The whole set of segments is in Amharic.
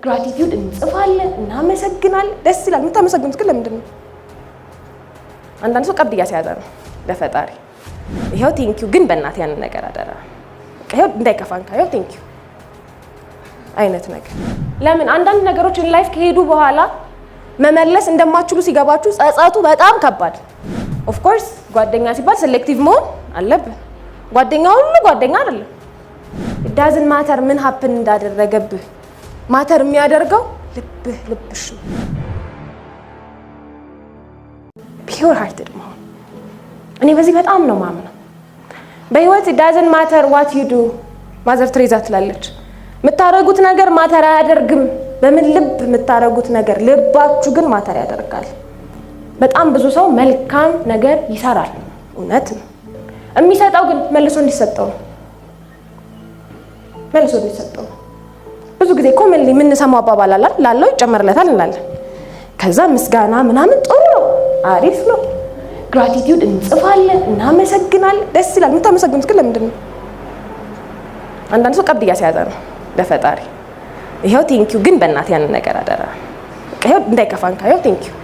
gratitude እንጽፋለን እናመሰግናለን ደስ ይላል የምታመሰግኑት ግን ለምንድን ነው አንዳንድ ሰው ቀብድ ያስያዘ ነው ለፈጣሪ ይሄው ቴንኪው ግን በእናት ያን ነገር አደራ ይሄው እንዳይከፋን ካየው ቴንኪው አይነት ነገር ለምን አንዳንድ ነገሮች ላይፍ ከሄዱ በኋላ መመለስ እንደማትችሉ ሲገባችሁ ጸጸቱ በጣም ከባድ ኦፍ ኮርስ ጓደኛ ሲባል ሴሌክቲቭ መሆን አለብን ጓደኛው ሁሉ ጓደኛ አይደለም it doesn't matter ምን happen እንዳደረገብህ ማተር የሚያደርገው ልብሽ ነው pure hearted መሆን እኔ በዚህ በጣም ነው ማምነው በህይወት it doesn't matter what you do ማዘር ትሬዛ ትላለች የምታረጉት ነገር ማተር አያደርግም በምን ልብ የምታረጉት ነገር ልባችሁ ግን ማተር ያደርጋል በጣም ብዙ ሰው መልካም ነገር ይሰራል እውነት ነው የሚሰጠው ግን መልሶ እንዲሰጠው ብዙ ጊዜ ኮመንሊ ምን ሰማው አባባል አለ ላለው ይጨመርለታል እንላለን ከዛ ምስጋና ምናምን ጥሩ ነው አሪፍ ነው gratitude እንጽፋለን እናመሰግናለን ደስ ይላል የምታመሰግኑት ግን ለምንድን ነው አንዳንድ ሰው ቀብድ ያስያዘ ነው ለፈጣሪ ይሄው ቴንኪው ግን በእናት ያን ነገር አደራ ይሄው እንዳይከፋን ካየው ቴንኪው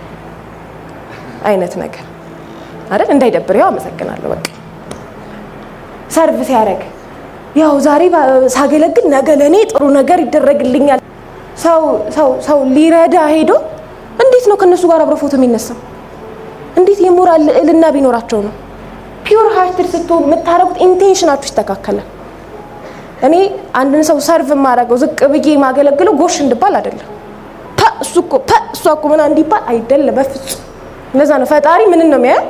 አይነት ነገር አይደል እንዳይደብር ያው አመሰግናለሁ በቃ ሰርቪስ ያደርግ ያው ዛሬ ሳገለግል ነገ ለኔ ጥሩ ነገር ይደረግልኛል ሰው ሊረዳ ሄዶ እንዴት ነው ከነሱ ጋር አብሮ ፎቶ የሚነሳው እንዴት የሞራል እልና ቢኖራቸው ነው ፒውር ሃርትድ ስትሆኑ የምታረጉት ኢንቴንሽናችሁ ይስተካከላል እኔ አንድን ሰው ሰርቭ ማድረገው ዝቅ ብዬ ማገለግለው ጎሽ እንድባል አይደለም እሱ እኮ ምን እንዲባል አይደለም በፍጹም ለዛ ነው ፈጣሪ ምን ነው የሚያየው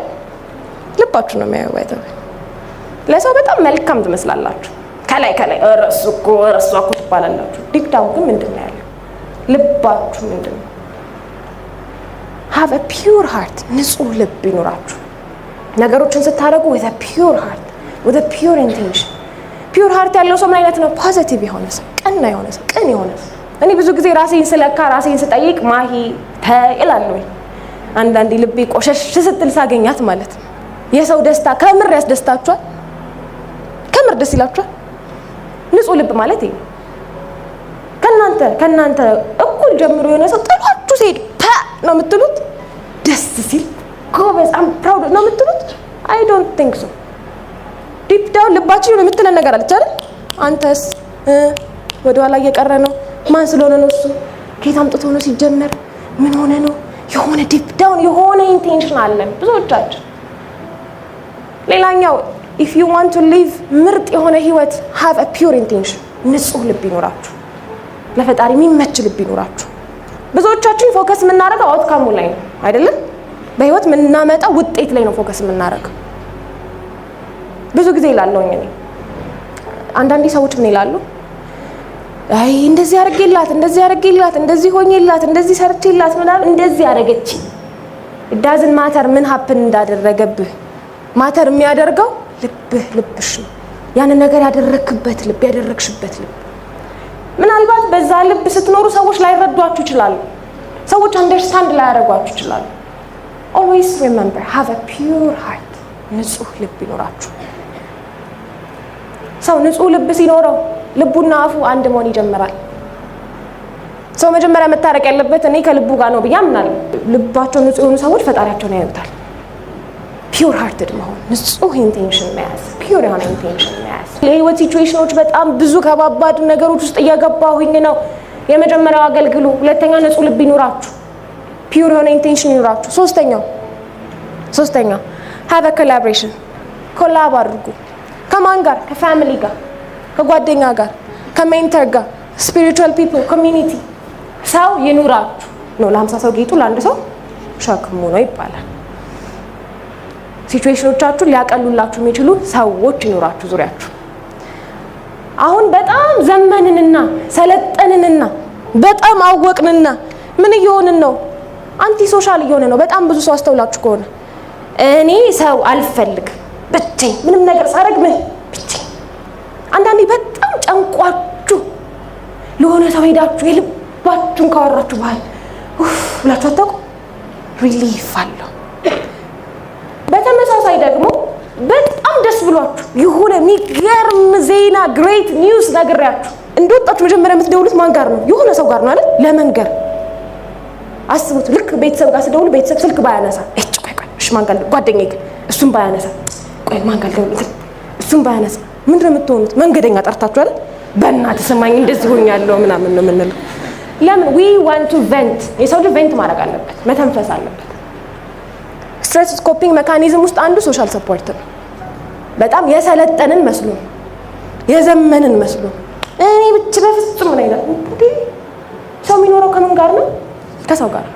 ልባችሁ ነው የሚያየው ባይተው ለሰው በጣም መልካም ትመስላላችሁ ከላይ እረሱኮ ትባላላችሁ ዲክታው ግን ምንድነው ያለው ልባችሁ ምንድነው have a pure heart ንጹህ ልብ ይኖራችሁ ነገሮችን ስታደርጉ with a pure heart with a pure intention pure heart ያለው ሰው ምን አይነት ነው ፖዚቲቭ የሆነ ሰው ቀና የሆነ ሰው ቅን የሆነ ሰው እኔ ብዙ ጊዜ ራሴን ስለካ ራሴን ስጠይቅ ማሂ ተይላለሁ አንዳንዴ ልቤ ቆሸሽ ስትል ሳገኛት ማለት ነው የሰው ደስታ ከምር ያስደስታችኋል ከምር ደስ ይላችኋል ንጹህ ልብ ማለት ይሄ ከናንተ እኩል ጀምሮ የሆነ ሰው ጥሏችሁ ሲሄድ ነው የምትሉት ደስ ሲል ጎበዝ አም ፕራውድ ነው የምትሉት አይ ዶንት ቲንክ ሶ ዲፕ ዳውን ልባችሁ የምትለን ነገር አለች አይደል አንተስ ወደ ኋላ እየቀረ ነው ማን ስለሆነ ነው እሱ ከየት አምጥቶ ነው ሲጀመር ምን ሆነ ነው የሆነ ዲፕ ዳውን የሆነ ኢንቴንሽን አለ ብዙዎቻችን ሌላኛው if you want to live ምርጥ የሆነ ህይወት have a pure intention ንጹህ ልብ ይኖራችሁ ለፈጣሪ የሚመች ልብ ይኖራችሁ ብዙዎቻችን ፎከስ የምናደርገው አውትካሙ ላይ ነው አይደለም በህይወት ምናመጣው ውጤት ላይ ነው ፎከስ የምናደርገው ብዙ ጊዜ ይላልውኝ እኔ አንዳንዴ ሰዎች ምን ይላሉ አይ እንደዚህ አርጌላት እንደዚህ ሆኜላት እንደዚህ ሰርቼላት ምናምን እንደዚህ ያረገች it doesn't matter ምን happen እንዳደረገብህ ማተር የሚያደርገው ልብሽ ነው ያንን ነገር ያደረክበት ልብ ያደረክሽበት ልብ ምናልባት በዛ ልብ ስትኖሩ ሰዎች ላይረዷችሁ ይችላሉ ሰዎች አንደርስታንድ ላያረጓችሁ ይችላሉ always remember have a pure heart ንጹህ ልብ ይኖራችሁ ሰው ንጹህ ልብ ሲኖረው ልቡና አፉ አንድ መሆን ይጀምራል ሰው መጀመሪያ መታረቅ ያለበት እኔ ከልቡ ጋር ነው ብያምናለሁ ልባቸው ንጹህ የሆኑ ሰዎች ፈጣሪያቸውን ያዩታል pure hearted መሆን ንጹህ ኢንቴንሽን መያዝ pure የሆነ ኢንቴንሽን መያዝ ለህይወት ሲቹዌሽኖች በጣም ብዙ ከባባድ ነገሮች ውስጥ እየገባሁኝ ነው የመጀመሪያው አገልግሉ ሁለተኛ ንጹህ ልብ ይኖራችሁ pure የሆነ ኢንቴንሽን ይኖራችሁ ሶስተኛው have a collaboration ኮላብ አድርጉ ከማን ጋር ከፋሚሊ ጋር ከጓደኛ ጋር ከሜንተር ጋር spiritual people community ሰው ይኑራችሁ ነው ለ50 ሰው ጌጡ ለአንድ ሰው ሸክሙ ነው ይባላል ሲቹዌሽኖቻችሁን ሊያቀሉላችሁ የሚችሉ ሰዎች ይኖራችሁ ዙሪያችሁ አሁን በጣም ዘመንንና ሰለጠንንና በጣም አወቅንና ምን እየሆንን ነው አንቲ ሶሻል እየሆነ ነው በጣም ብዙ ሰው አስተውላችሁ ከሆነ እኔ ሰው አልፈልግም ብቻዬ ምንም ነገር ሳረግ ብቻዬ አንዳንዴ በጣም ጨንቋችሁ ለሆነ ሰው ሄዳችሁ የልባችሁን ካወራችሁ በኋላ ብላችሁ አታውቁ ሪሊፍ አለው በተመሳሳይ ደግሞ በጣም ደስ ብሏችሁ የሆነ የሚገርም ዜና ግሬት ኒውስ ነግሬያችሁ እንደወጣችሁ መጀመሪያ የምትደውሉት ማን ጋር ነው? የሆነ ሰው ጋር ነው አይደል? ለመንገር አስቡት። ልክ ቤተሰብ ጋር ስደውሉ ቤተሰብ ስልክ ባያነሳ እሺ ማን ጋር ጓደኛዬ እሱም ባያነሳ ቆይ ማን ጋር ደውል እሱም ባያነሳ ምንድነው የምትሆኑት? መንገደኛ ጠርታችሁ አይደል? በእናትህ ስማኝ እንደዚህ ሆኛለሁ ምናምን ነው የምንለው። ለምን we want to vent። የሰው ልጅ ቬንት ማድረግ አለበት፣ መተንፈስ አለበት። ስትሬስ ኮፒንግ ሜካኒዝም ውስጥ አንዱ ሶሻል ሰፖርት ነው። በጣም የሰለጠንን መስሎ የዘመንን መስሎ እኔ ብቻ በፍጹም ነው ይላል። ሰው የሚኖረው ከምን ጋር ነው? ከሰው ጋር።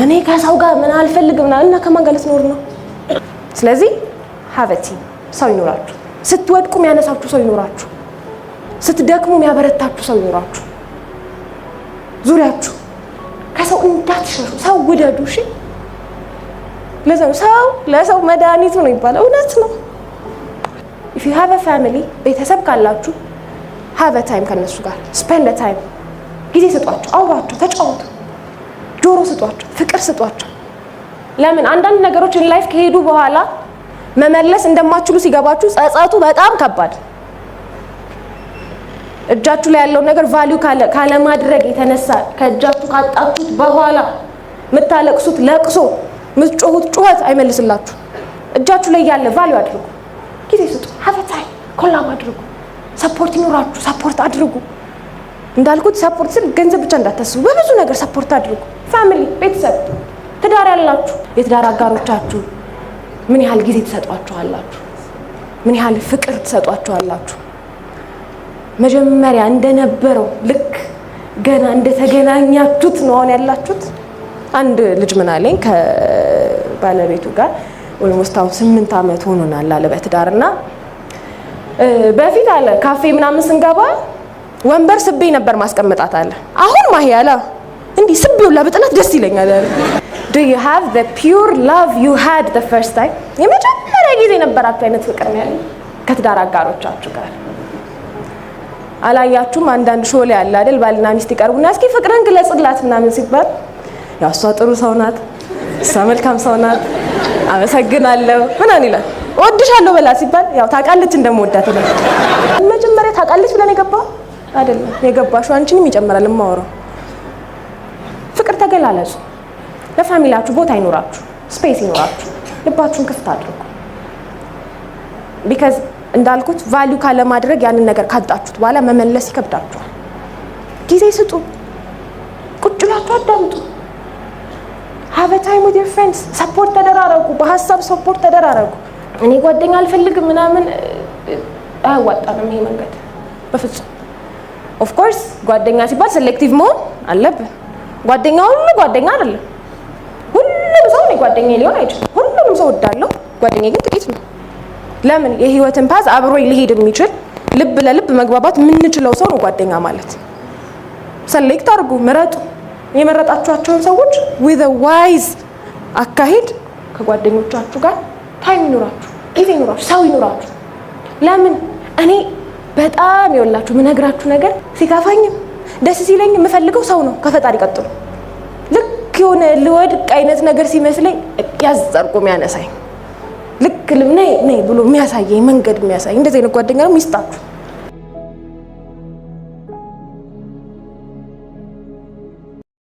እኔ ከሰው ጋር ምን አልፈልግም እና ከማን ጋር ልትኖር ነው? ስለዚህ ሀበቲ ሰው ይኖራችሁ። ስትወድቁ የሚያነሳችሁ ሰው ይኖራችሁ። ስትደክሙ የሚያበረታችሁ ሰው ይኖራችሁ። ዙሪያችሁ ከሰው እንዳትሸሹ፣ ሰው ውደዱ። እሺ ለሰው ሰው ለሰው መድኃኒቱ ነው ይባላል። እውነት ነው። if you have a family ቤተሰብ ካላችሁ have a time ከነሱ ጋር spend a time ጊዜ ስጧቸው፣ አውሯቸው፣ ተጫወቱ፣ ጆሮ ስጧቸው፣ ፍቅር ስጧቸው። ለምን አንዳንድ ነገሮች ላይፍ ከሄዱ በኋላ መመለስ እንደማትችሉ ሲገባችሁ ጸጸቱ በጣም ከባድ። እጃችሁ ላይ ያለው ነገር ቫልዩ ካለ ማድረግ የተነሳ ከእጃችሁ ካጣችሁት በኋላ የምታለቅሱት ለቅሶ የምትጮሁት ጩኸት አይመልስላችሁ። እጃችሁ ላይ ያለ ቫልዩ አድርጉ፣ ጊዜ ስጡ፣ ሀበታይ ኮላም አድርጉ፣ ሰፖርት ይኖራችሁ፣ ሰፖርት አድርጉ። እንዳልኩት ሰፖርት ስል ገንዘብ ብቻ እንዳታስቡ፣ በብዙ ነገር ሰፖርት አድርጉ። ፋሚሊ፣ ቤተሰብ፣ ትዳር ያላችሁ የትዳር አጋሮቻችሁ ምን ያህል ጊዜ ትሰጧቸዋላችሁ? ምን ያህል ፍቅር ትሰጧቸዋላችሁ? መጀመሪያ እንደነበረው ልክ ገና እንደተገናኛችሁት ነው አሁን ያላችሁት? አንድ ልጅ ምን አለኝ ከባለቤቱ ጋር ኦልሞስት አሁን 8 ዓመት ሆኖናል አለ በትዳርና በፊት አለ ካፌ ምናምን ስንገባ ወንበር ስቤ ነበር ማስቀመጣት አለ። አሁን ማህያላ እንዲህ ስቤው ለብጥነት ደስ ይለኛል አለ። Do you have the pure love you had the first time? የመጀመሪያ ጊዜ ነበራችሁ አይነት ፍቅር ነው ያለው ከትዳር አጋሮቻችሁ ጋር? አላያችሁም? አንዳንድ ሾው ላይ አለ አይደል ባልና ሚስት ይቀርቡና እስኪ ፍቅርን ግለጽላት ምናምን ሲባል ያው እሷ ጥሩ ሰው ናት፣ እሷ መልካም ሰው ናት፣ አመሰግናለሁ ምናምን ይላል። እወድሻለሁ በላ ሲባል ያው ታውቃለች እንደምወዳት ነው። መጀመሪያ ታውቃለች ብለን የገባው አይደለም የገባሽው አንቺንም ይጨምራል የማወራው። ፍቅር ተገላለጹ። ለፋሚሊያችሁ ቦታ ይኖራችሁ፣ ስፔስ ይኖራችሁ፣ ልባችሁን ክፍት አድርጉ። ቢካዝ እንዳልኩት ቫልዩ ካለ ማድረግ ያንን ነገር ካጣችሁት በኋላ መመለስ ይከብዳችኋል። ጊዜ ስጡ፣ ቁጭ ብላችሁ አዳምጡ። have a time with your friends፣ ሰፖርት ተደራረጉ፣ በሀሳብ ሰፖርት ተደራረጉ። እኔ ጓደኛ አልፈልግም ምናምን አያዋጣንም ይሄ መንገድ በፍጹም። ኦፍ ኮርስ ጓደኛ ሲባል ሴሌክቲቭ መሆን አለብን። ጓደኛ ሁሉ ጓደኛ አይደለም። ሁሉም ሰው ነው ጓደኛ ሊሆን አይችልም። ሁሉንም ሰው ወዳለው ጓደኛ ግን ጥቂት ነው። ለምን የህይወትን ፓዝ አብሮኝ ሊሄድ የሚችል ልብ ለልብ መግባባት የምንችለው ሰው ነው ጓደኛ ማለት። ሰሌክት አድርጉ፣ ምረጡ። የመረጣችኋቸውን ሰዎች with a wise አካሄድ ከጓደኞቻችሁ ጋር ታይም ይኖራችሁ፣ ጊዜ ይኖራችሁ፣ ሰው ይኖራችሁ። ለምን እኔ በጣም ይወላችሁ ምነግራችሁ ነገር ሲከፋኝም ደስ ሲለኝ የምፈልገው ሰው ነው ከፈጣሪ ቀጥሎ። ልክ የሆነ ልወድቅ አይነት ነገር ሲመስለኝ ያዘርቁ የሚያነሳኝ ልክ ነይ ብሎ የሚያሳየኝ መንገድ የሚያሳይ እንደዚህ አይነት ጓደኛ ነው ይስጣችሁ።